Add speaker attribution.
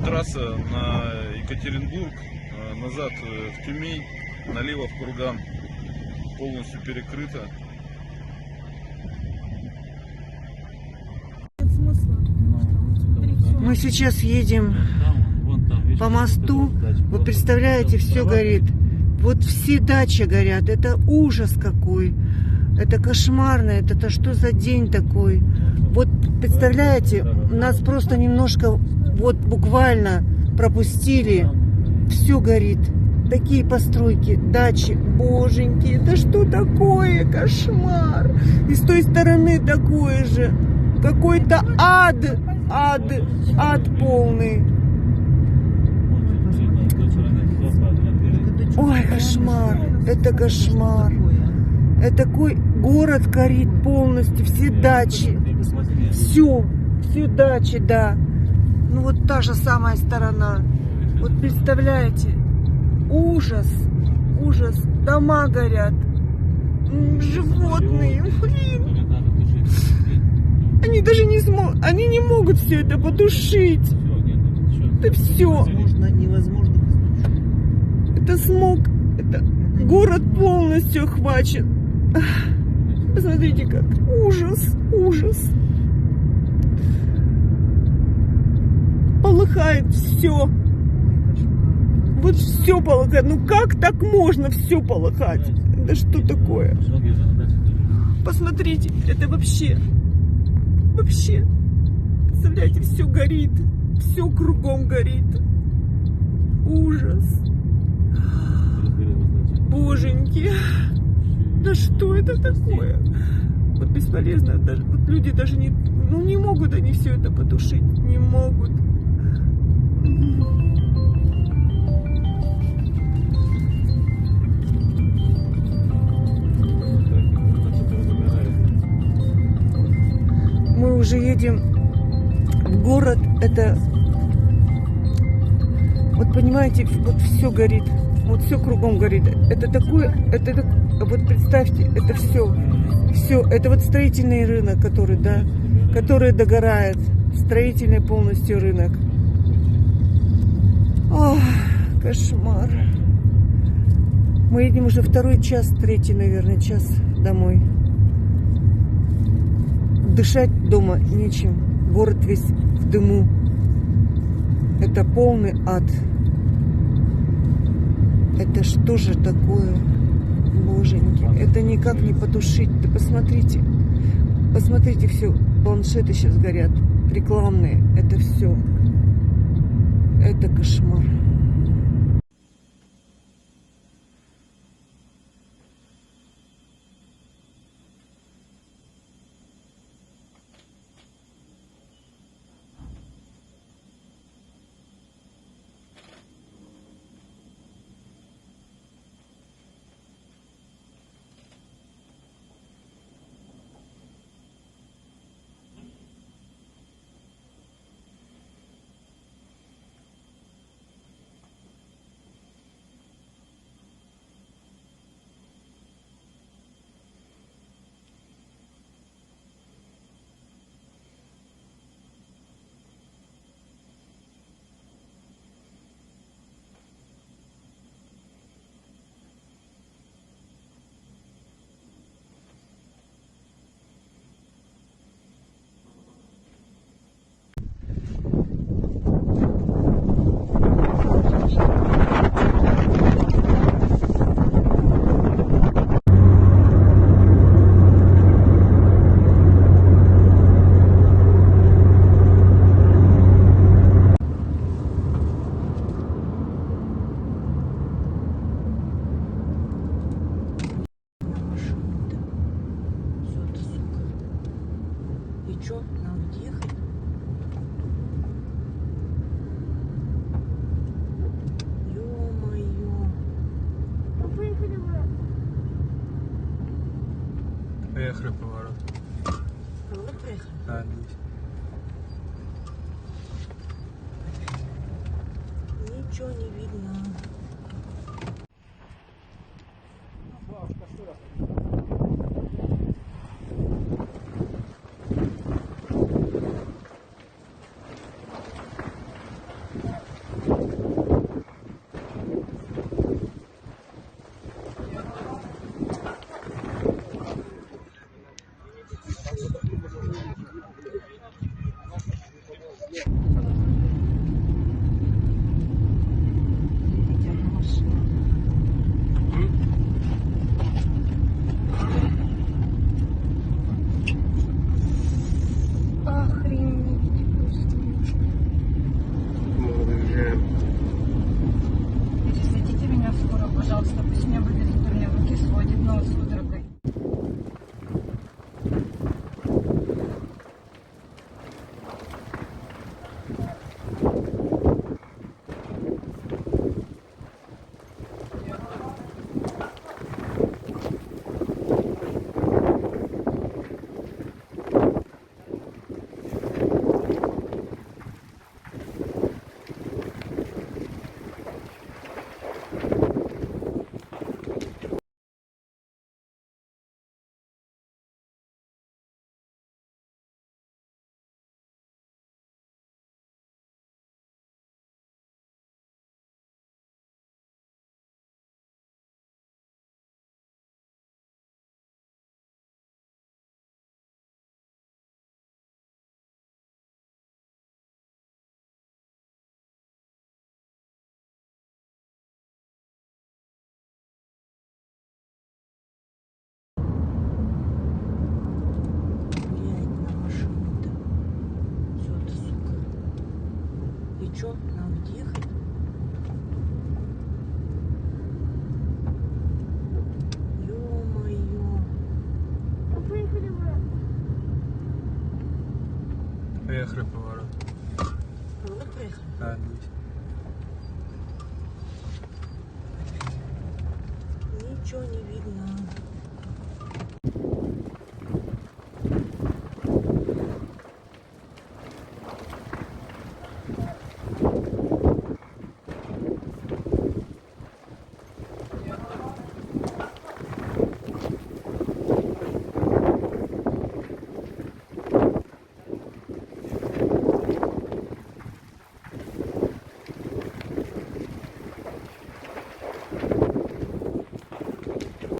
Speaker 1: трасса на Екатеринбург, назад в Тюмень, налево в Курган. Полностью перекрыта.
Speaker 2: Мы сейчас едем по мосту. Вы представляете, все горит. Вот все дачи горят. Это ужас какой. Это кошмарно. Это что за день такой? Вот представляете, нас просто немножко, вот буквально пропустили. Все горит. Такие постройки, дачи, боженьки, это что такое? Кошмар. И с той стороны такое же. Какой-то ад полный. Ой, кошмар. Это кошмар. Это такой город горит полностью, все дачи. Все дачи, да. Ну вот та же самая сторона. Вот представляете? Ужас, ужас, дома горят, животные, блин. Они даже не смогут, они не могут все это потушить. Это все.
Speaker 3: Невозможно.
Speaker 2: Это смог, это город полностью охвачен. Посмотрите как, ужас, ужас. Полыхает все. Вот все полыхает. Ну как так можно все полыхать? Да что такое? Посмотрите, это вообще. Представляете, все горит. Все кругом горит. Ужас. Боженьки. Да что это такое? Вот бесполезно. Даже, вот люди даже не могут они все это потушить. Не могут. Мы уже едем в город. Это, вот понимаете, вот все горит. Вот все кругом горит. Это такое, вот представьте, это все, это вот строительный рынок, который догорает. Строительный полностью рынок. Ох, кошмар. Мы едем уже второй час, третий, наверное, час домой. Дышать дома нечем. Город весь в дыму. Это полный ад. Это что же такое, боженьки? Это никак не потушить. Да посмотрите. Посмотрите, все. Планшеты сейчас горят. Рекламные. Это все. Это кошмар.
Speaker 3: Что, нам ехать? Ё-моё.
Speaker 1: Поехали поворот.
Speaker 3: Вот поехали.
Speaker 1: Да,
Speaker 3: Ничего не видно. И что, нам где ехать? Ё-моё.
Speaker 1: Поехали поворот.
Speaker 3: Вот проехали.
Speaker 1: А,
Speaker 3: Ничего не видно.